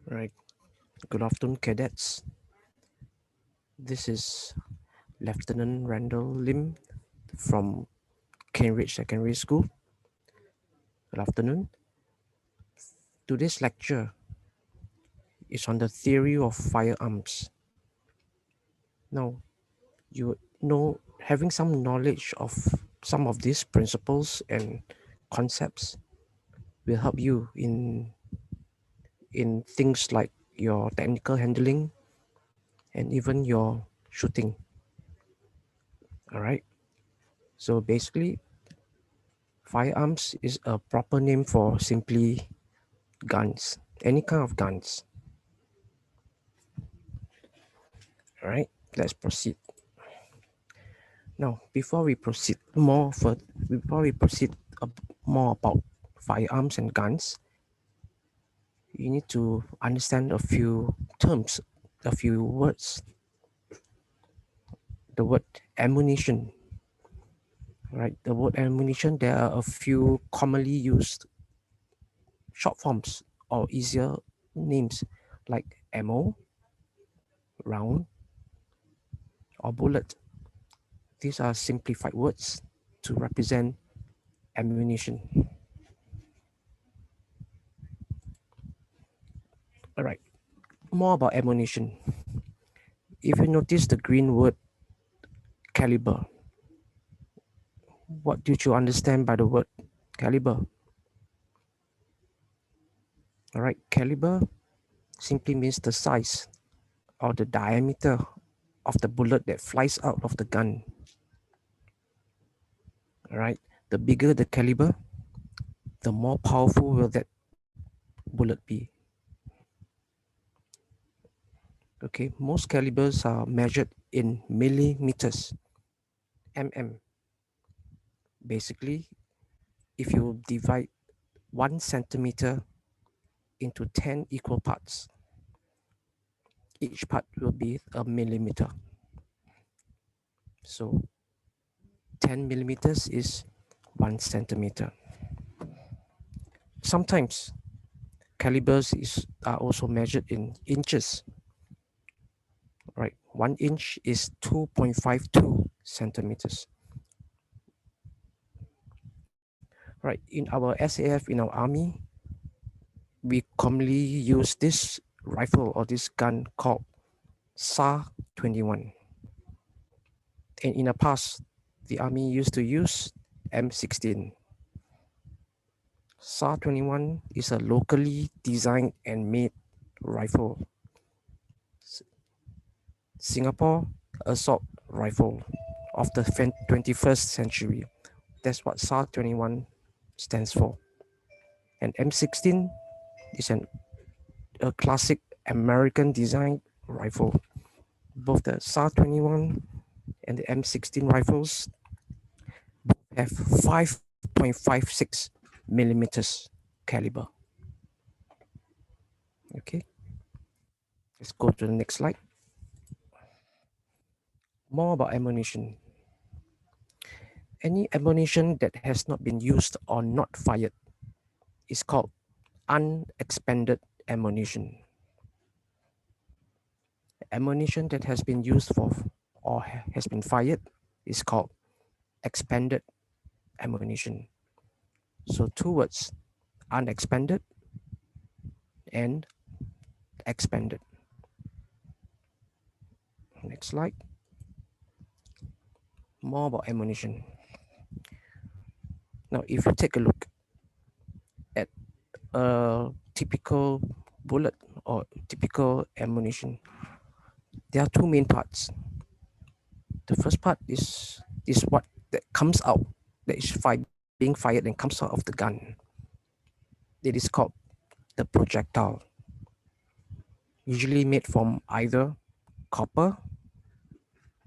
Right. Good afternoon, cadets. This is Lieutenant Randall Lim from Cambridge Secondary School. Good afternoon. Today's lecture is on the theory of firearms. Now, you know, having some knowledge of some of these principles and concepts will help you in things like your technical handling and even your shooting. All right. So basically, firearms is a proper name for simply guns, any kind of guns. All right, let's proceed. Now, before we proceed more more about firearms and guns, you need to understand a few terms, a few words. The word ammunition, right? The word ammunition, there are a few commonly used short forms or easier names like ammo, round, or bullet. These are simplified words to represent ammunition. All right, more about ammunition. If you notice the green word caliber, what did you understand by the word caliber? All right, caliber simply means the size or the diameter of the bullet that flies out of the gun. All right, the bigger the caliber, the more powerful will that bullet be. Okay, most calibers are measured in millimeters, mm. Basically, if you divide 1 centimeter into 10 equal parts, each part will be a millimeter. So 10 millimeters is 1 centimeter. Sometimes calibers are also measured in inches. Right, 1 inch is 2.52 centimeters. Right, in our SAF, in our army, we commonly use this rifle or this gun called SAR 21. And in the past, the army used to use M16. SAR 21 is a locally designed and made rifle. Singapore assault rifle of the 21st century. That's what SAR 21 stands for. And M16 is a classic American design rifle. Both the SAR 21 and the M16 rifles have 5.56 millimeters caliber. Okay, let's go to the next slide. More about ammunition. Any ammunition that has not been used or not fired is called unexpended ammunition. Ammunition that has been used for or has been fired is called expended ammunition. So 2 words, unexpended and expended. Next slide. More about ammunition. Now, if you take a look at a typical bullet or typical ammunition, there are 2 main parts. The first part is what that comes out, that is being fired and comes out of the gun. It is called the projectile, usually made from either copper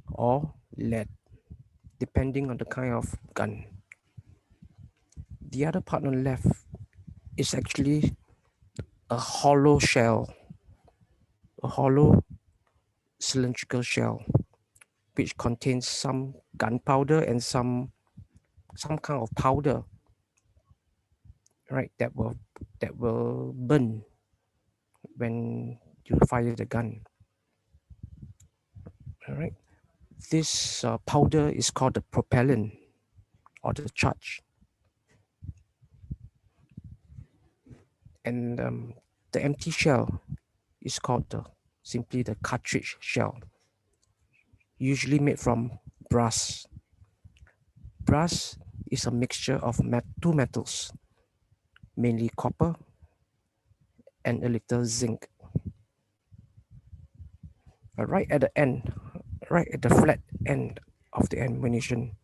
or lead, depending on the kind of gun. The other part on the left is actually a hollow shell, a hollow cylindrical shell, which contains some gunpowder and some kind of powder, right? That will burn when you fire the gun. All right. This powder is called the propellant or the charge, and the empty shell is called simply the cartridge shell, usually made from brass. Brass is a mixture of two metals, mainly copper and a little zinc. Right at the end, right at the flat end of the ammunition,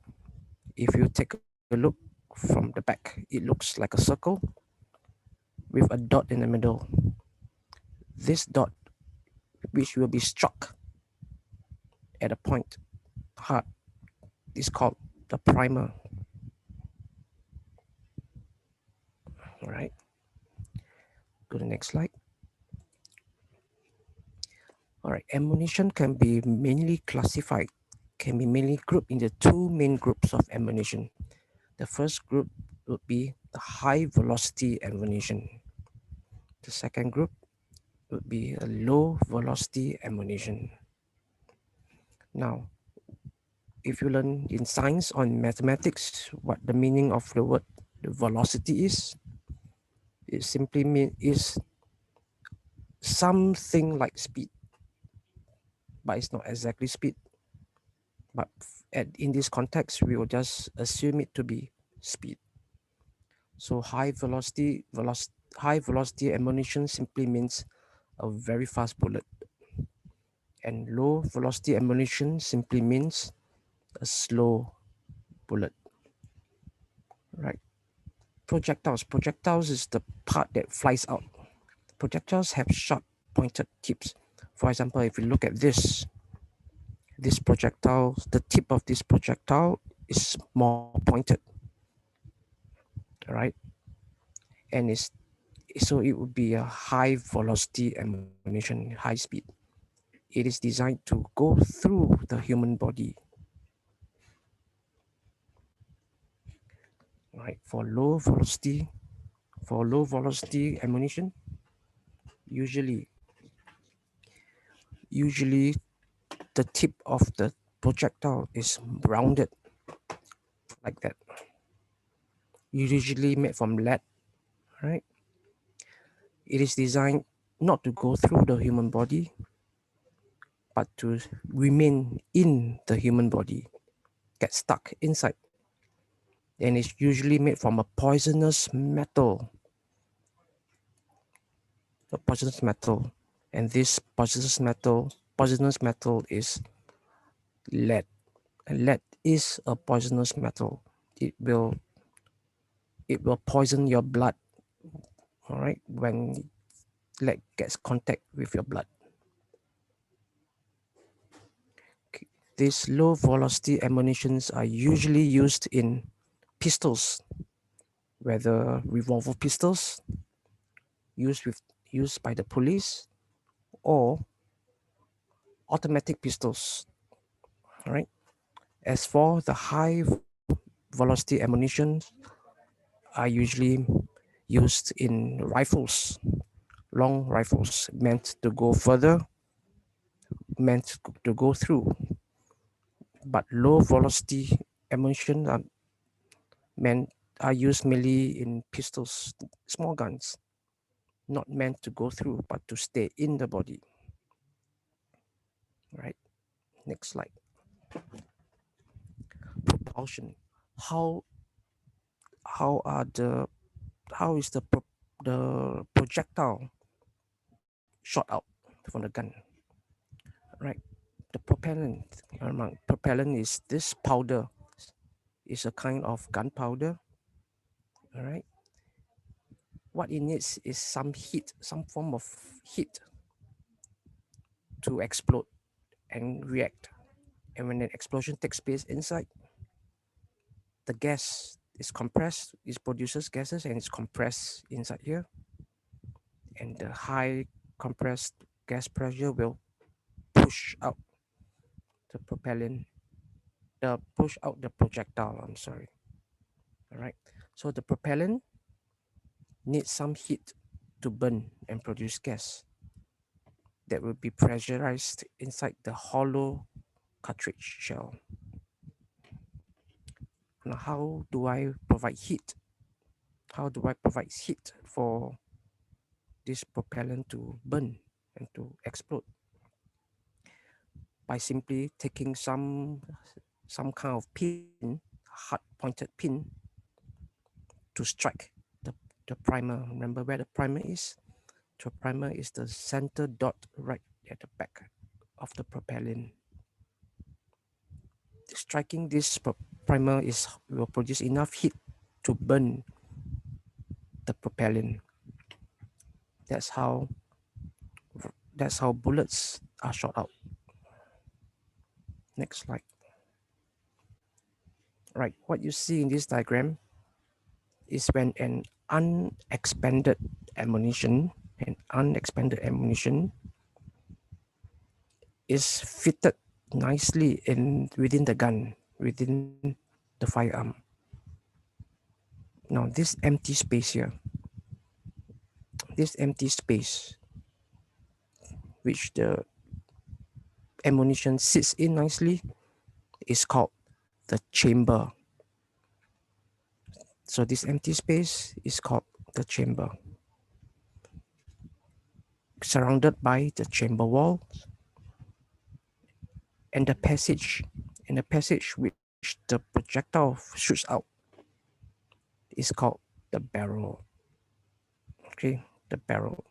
if you take a look from the back, it looks like a circle with a dot in the middle. This dot, which will be struck at a point hard, is called the primer. All right, go to the next slide. All right, ammunition can be mainly grouped into two main groups of ammunition. The first group would be the high velocity ammunition. The second group would be a low velocity ammunition. Now, if you learn in science or in mathematics what the meaning of the word the velocity is, it simply is something like speed, but it's not exactly speed. But in this context, we will just assume it to be speed. So high velocity ammunition simply means a very fast bullet, and low velocity ammunition simply means a slow bullet. Right? Projectiles is the part that flies out. Projectiles have sharp pointed tips. For example, if you look at this projectile, the tip of this projectile is more pointed, right? And so it would be a high velocity ammunition, high speed. It is designed to go through the human body. Right? For low velocity ammunition, usually usually the tip of the projectile is rounded like that. Usually made from lead, right? It is designed not to go through the human body, but to remain in the human body, get stuck inside. And it's usually made from a poisonous metal. A poisonous metal. And this poisonous metal is lead. And lead is a poisonous metal. It will poison your blood, all right, when lead gets contact with your blood. These low velocity ammunitions are usually used in pistols, whether revolver pistols used by the police or automatic pistols. All right. As for the high velocity ammunition, are usually used in rifles, long rifles meant to go further, meant to go through. But low velocity ammunition meant are used mainly in pistols, small guns, not meant to go through, but to stay in the body. Right. Next slide. Propulsion. How how are the how is the projectile shot out from the gun? Right. The propellant is this powder. Is a kind of gunpowder. All right. What it needs is some heat, some form of heat to explode and react. And when an explosion takes place inside, the gas is compressed, it produces gases and it's compressed inside here. and the high compressed gas pressure will push out the propellant, the push out the projectile. I'm sorry. All right. So the propellant needs some heat to burn and produce gas that will be pressurized inside the hollow cartridge shell. Now, how do I provide heat? How do I provide heat for this propellant to burn and to explode? By simply taking some kind of pin, hard pointed pin, to strike the, the primer. Remember where the primer is? The primer is the center dot right at the back of the propellant. Striking this primer will produce enough heat to burn the propellant. That's how that's how bullets are shot out. Next slide. Right, what you see in this diagram is when an unexpanded ammunition is fitted nicely within the gun, within the firearm. Now this empty space here, this empty space which the ammunition sits in nicely is called the chamber. So this empty space is called the chamber. Surrounded by the chamber wall and the passage which the projectile shoots out is called the barrel. Okay, the barrel.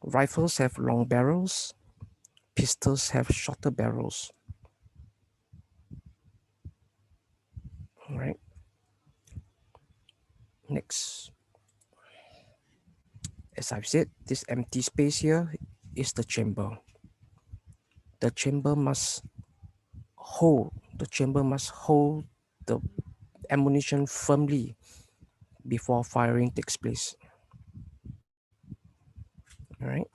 Rifles have long barrels, pistols have shorter barrels. All right. Next, as I've said, this empty space here is the chamber. The chamber must hold the ammunition firmly before firing takes place. All right.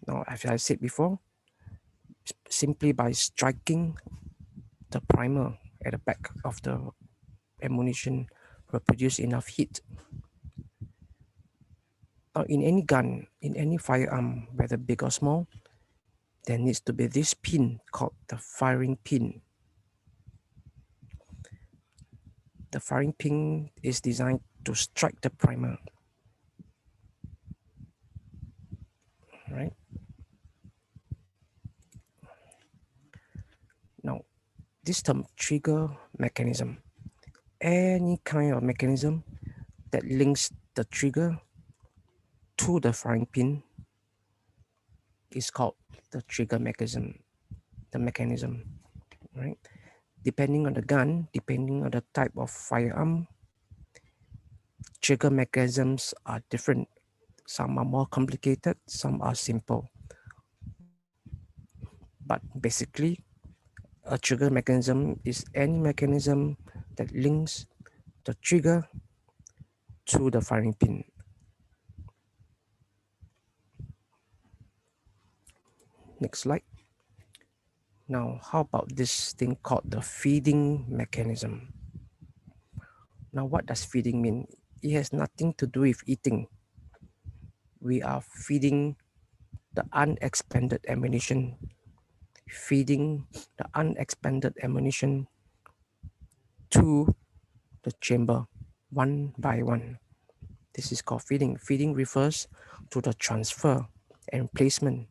Now, as I said before, simply by striking the primer at the back of the ammunition will produce enough heat. Now, in any gun, in any firearm, whether big or small, there needs to be this pin called the firing pin. The firing pin is designed to strike the primer. Right? Now, this term trigger mechanism, any kind of mechanism that links the trigger to the firing pin is called the trigger mechanism. The mechanism, right? Depending on the gun, depending on the type of firearm, trigger mechanisms are different. Some are more complicated, some are simple. But basically, a trigger mechanism is any mechanism that links the trigger to the firing pin. Next slide. Now, how about this thing called the feeding mechanism? Now, what does feeding mean? It has nothing to do with eating. We are feeding the unexpanded ammunition, to the chamber one by one. This is called feeding. Feeding refers to the transfer and placement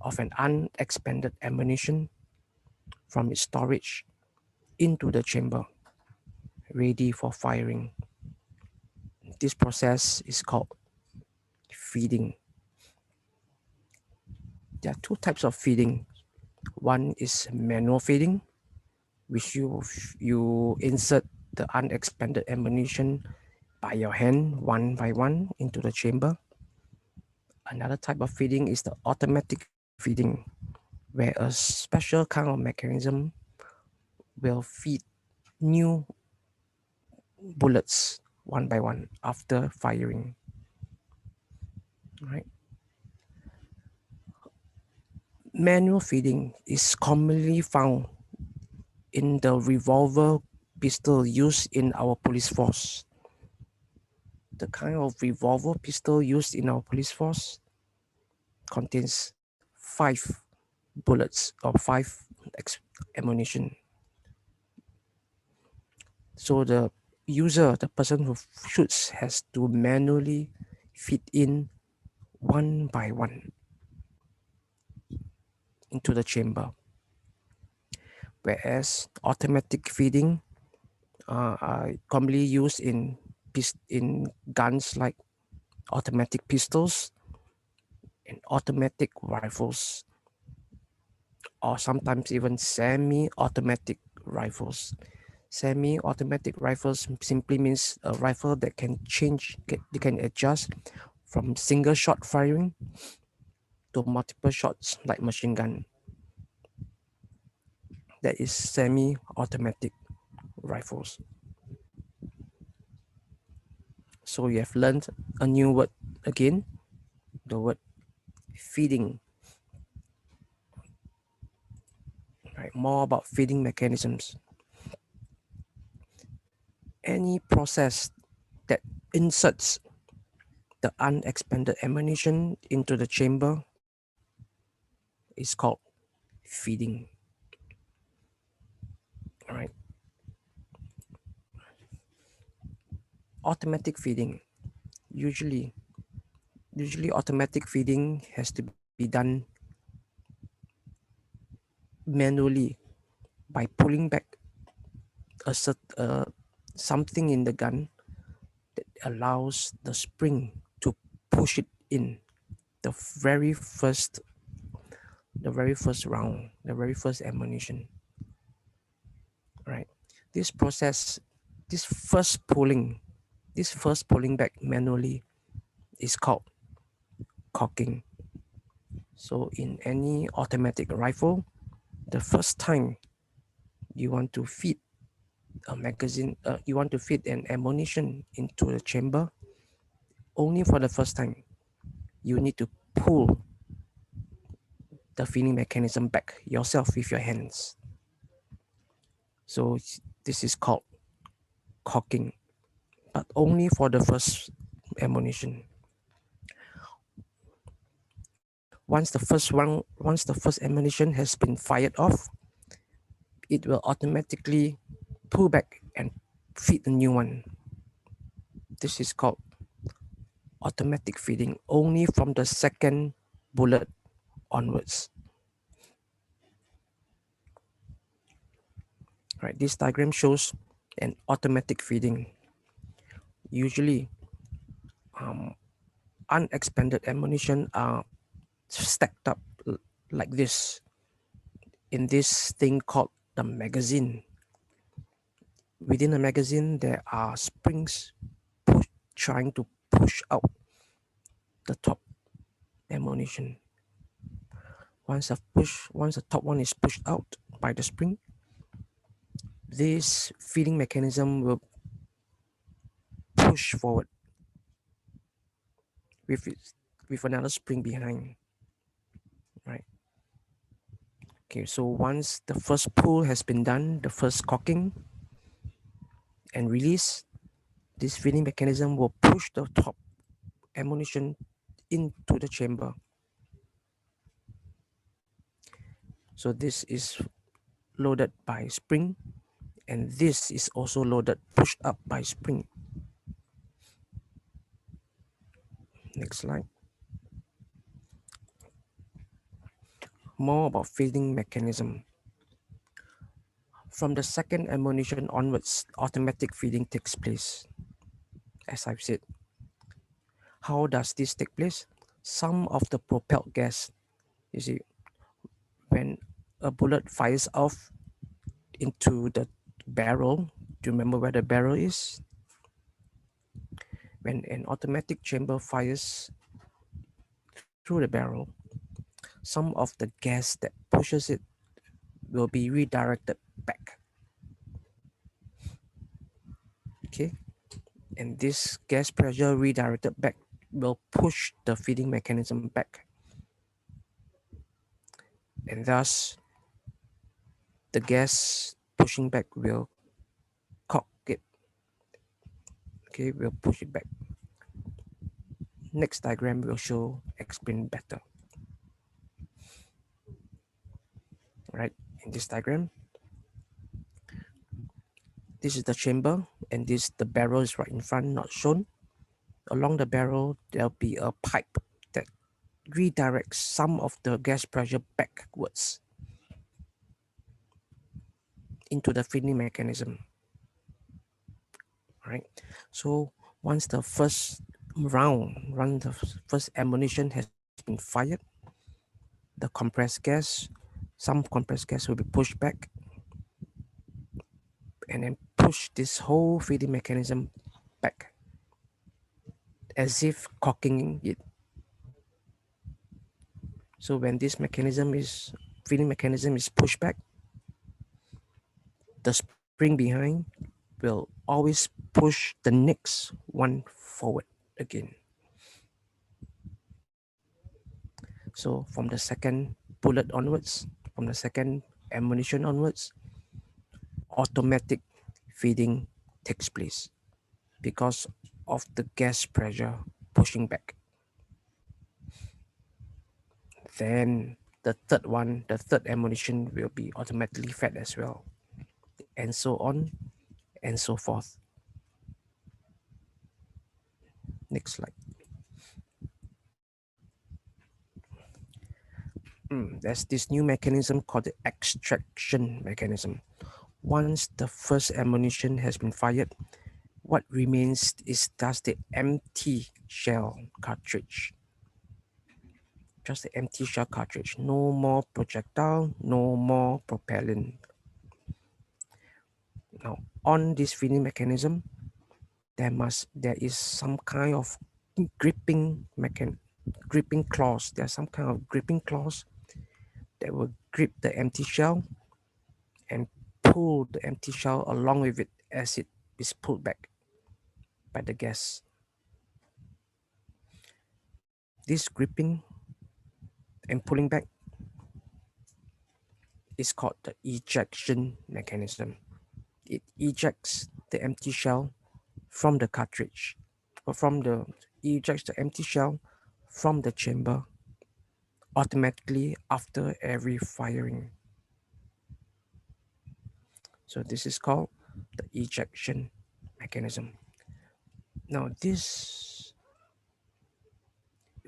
of an unexpanded ammunition from its storage into the chamber, ready for firing. This process is called feeding. There are two types of feeding. One is manual feeding, which you insert the unexpanded ammunition by your hand one by one into the chamber. Another type of feeding is the automatic feeding, where a special kind of mechanism will feed new bullets one by one after firing. Right? Manual feeding is commonly found in the revolver pistol used in our police force. The kind of revolver pistol used in our police force contains 5 bullets or 5 ammunition. So the user, the person who shoots, has to manually feed in one by one into the chamber. Whereas automatic feeding are commonly used in guns like automatic pistols and automatic rifles, or sometimes even semi-automatic rifles. Semi-automatic rifles simply means a rifle that can they can adjust from single shot firing to multiple shots like machine gun. That is semi-automatic rifles. So you have learned a new word again, the word feeding. Right, more about feeding mechanisms. Any process that inserts the unexpended ammunition into the chamber is called feeding. All right. Automatic feeding. Usually automatic feeding has to be done manually by pulling back something in the gun that allows the spring to push it in the very first round, the very first ammunition. Right. This process, this first pulling back manually is called cocking. So in any automatic rifle, the first time you want to feed a magazine, you want to feed an ammunition into the chamber, only for the first time, you need to pull the feeding mechanism back yourself with your hands. So this is called cocking, but only for the first ammunition. Once the first ammunition has been fired off, it will automatically pull back and feed the new one. This is called automatic feeding, only from the second bullet onwards. Right, this diagram shows an automatic feeding. Usually, unexpended ammunition are stacked up like this in this thing called the magazine. Within the magazine, there are springs trying to push out the top ammunition. Once the top one is pushed out by the spring, this feeding mechanism will push forward with another spring behind. Right. Okay, so once the first pull has been done, the first cocking and release, this feeding mechanism will push the top ammunition into the chamber. So this is loaded by spring, and this is also loaded, pushed up by spring. Next slide. More about feeding mechanism. From the second ammunition onwards, automatic feeding takes place. As I've said, how does this take place? Some of the propelled gas, you see, when a bullet fires off into the barrel, do you remember where the barrel is? When an automatic chamber fires through the barrel, some of the gas that pushes it will be redirected back. Okay, And this gas pressure redirected back will push the feeding mechanism back. And thus, the gas pushing back will cock it. Okay, we'll push it back. Next diagram will show, explain better. Right, in this diagram, this is the chamber, and this the barrel is right in front, not shown. Along the barrel, there'll be a pipe that redirects some of the gas pressure backwards into the feeding mechanism. Right. So once the first the first ammunition has been fired, the compressed gas, some compressed gas will be pushed back and then push this whole feeding mechanism back as if cocking it. So when this feeding mechanism is pushed back, the spring behind will always push the next one forward again. So from the second bullet onwards, from the second ammunition onwards, automatic feeding takes place because of the gas pressure pushing back. Then the third ammunition will be automatically fed as well, and so on and so forth. Next slide. There's this new mechanism called the extraction mechanism. Once the first ammunition has been fired, what remains is just the empty shell cartridge. Just the empty shell cartridge. No more projectile, no more propellant. Now, on this feeding mechanism, there is some kind of gripping claws. There's some kind of gripping claws that will grip the empty shell and pull the empty shell along with it as it is pulled back by the gas. This gripping and pulling back is called the ejection mechanism. It ejects the empty shell from the cartridge, or ejects the empty shell from the chamber automatically after every firing. So this is called the ejection mechanism. Now this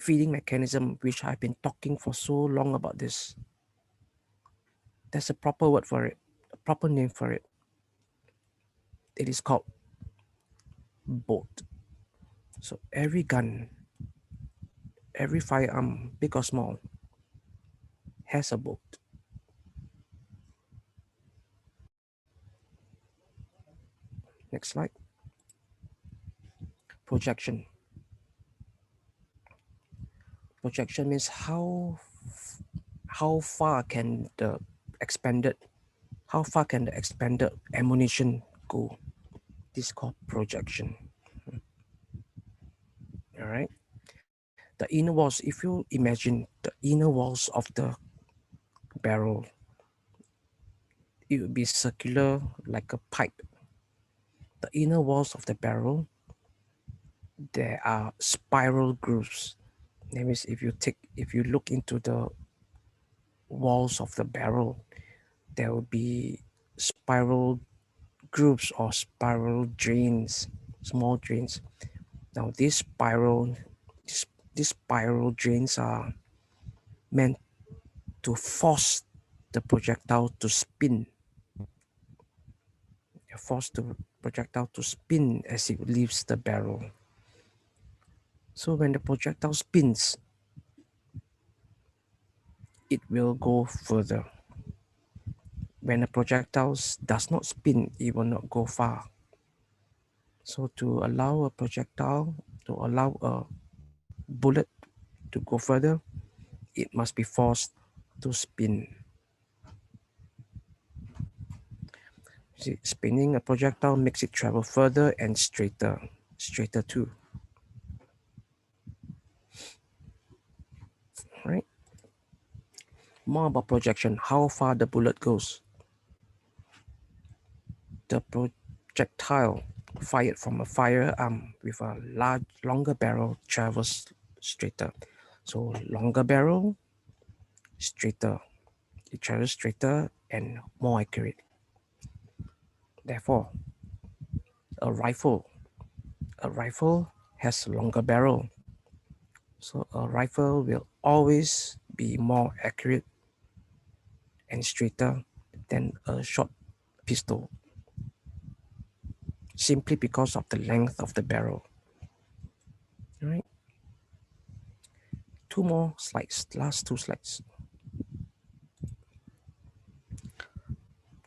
feeding mechanism, which I've been talking for so long about this, there's a proper word for it, a proper name for it. It is called bolt. So every gun, every firearm, big or small, has a bolt. Next slide. Projection. Projection means how far can the expanded ammunition go. This is called projection. All right. The inner walls, if you imagine the inner walls of the barrel, it would be circular like a pipe. The inner walls of the barrel, there are spiral grooves. That means if you look into the walls of the barrel, there will be spiral grooves or spiral drains, small drains. Now these spiral drains are meant to force the projectile to spin. Force the projectile to spin as it leaves the barrel. So when the projectile spins, it will go further. When the projectile does not spin, it will not go far. So to allow a bullet to go further, it must be forced to spin. See, spinning a projectile makes it travel further and straighter. straighter too. Right? More about projection, how far the bullet goes. The projectile fired from a firearm with a longer barrel travels straighter. So longer barrel, straighter. It travels straighter and more accurate. Therefore, a rifle has a longer barrel. So a rifle will always be more accurate and straighter than a short pistol, simply because of the length of the barrel. All right. Two more slides, last two slides.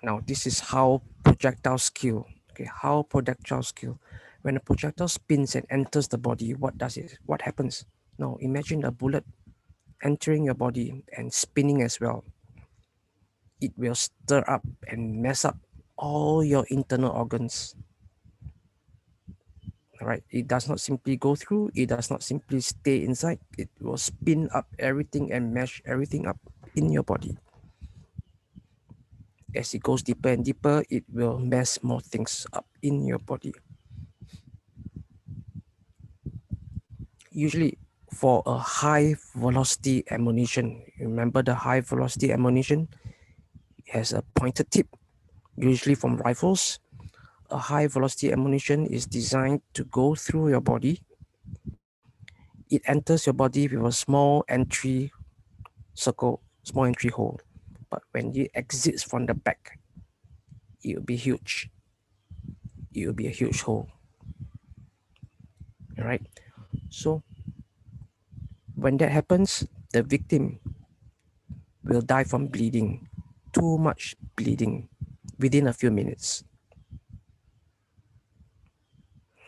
Now this is how projectiles kill. Okay, how projectiles kill. When a projectile spins and enters the body, what does it? What happens? Now imagine a bullet entering your body and spinning as well. It will stir up and mess up all your internal organs. Right? It does not simply go through, it does not simply stay inside, it will spin up everything and mash everything up in your body. As it goes deeper and deeper, it will mess more things up in your body. Usually for a high velocity ammunition, remember the high velocity ammunition has a pointed tip, usually from rifles. A high velocity ammunition is designed to go through your body. It enters your body with a small entry circle, small entry hole. But when it exits from the back, it will be huge. It will be a huge hole. All right. So when that happens, the victim will die from bleeding, too much bleeding within a few minutes.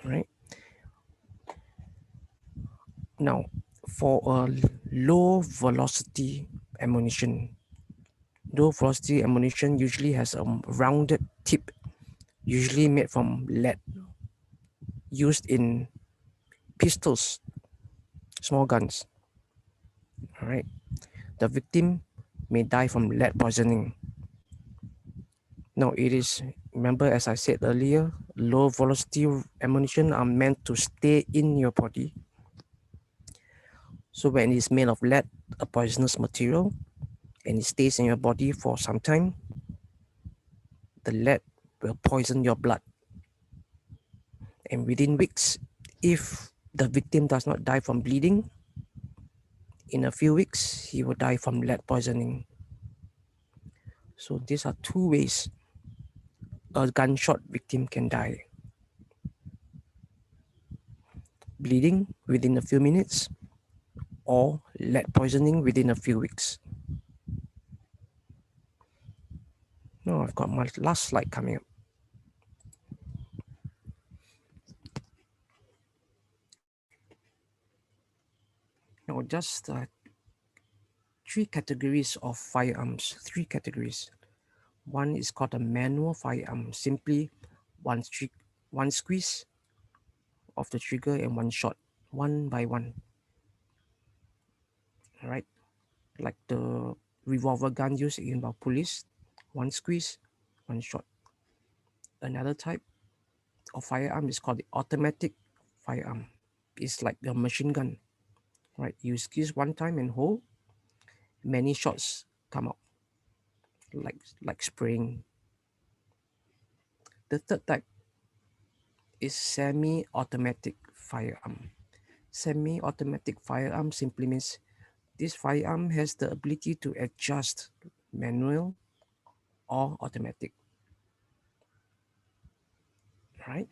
Right. Now, for a low velocity ammunition, usually has a rounded tip, usually made from lead, used in pistols, small guns. All right. The victim may die from lead poisoning. Now, it is, remember, as I said earlier, low velocity ammunition are meant to stay in your body. So when it's made of lead, a poisonous material, and it stays in your body for some time, the lead will poison your blood. And within weeks, if the victim does not die from bleeding, in a few weeks, he will die from lead poisoning. So these are two ways a gunshot victim can die. Bleeding within a few minutes, or lead poisoning within a few weeks. Now I've got my last slide coming up. Now just three categories of firearms, three categories. One is called a manual firearm, simply one squeeze of the trigger and one shot, one by one. All right, like the revolver gun used in our police, one squeeze, one shot. Another type of firearm is called the automatic firearm. It's like a machine gun, right? You squeeze one time and hold, many shots come out, like spraying. The third type is semi-automatic firearm. Semi-automatic firearm simply means this firearm has the ability to adjust manual or automatic. Right?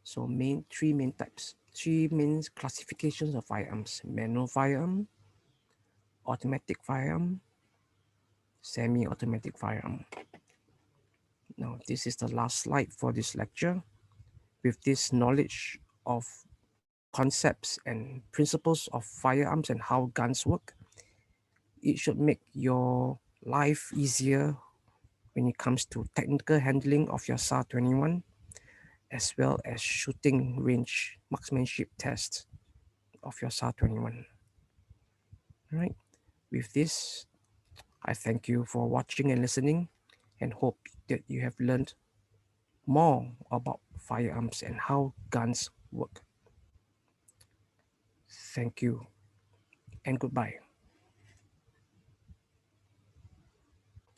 So three main types, three main classifications of firearms: manual firearm, automatic firearm, semi-automatic firearm. Now this is the last slide for this lecture. With this knowledge of concepts and principles of firearms and how guns work, it should make your life easier when it comes to technical handling of your SAR 21 as well as shooting range marksmanship tests of your SAR 21. Right. With this, I thank you for watching and listening and hope that you have learned more about firearms and how guns work. Thank you and goodbye.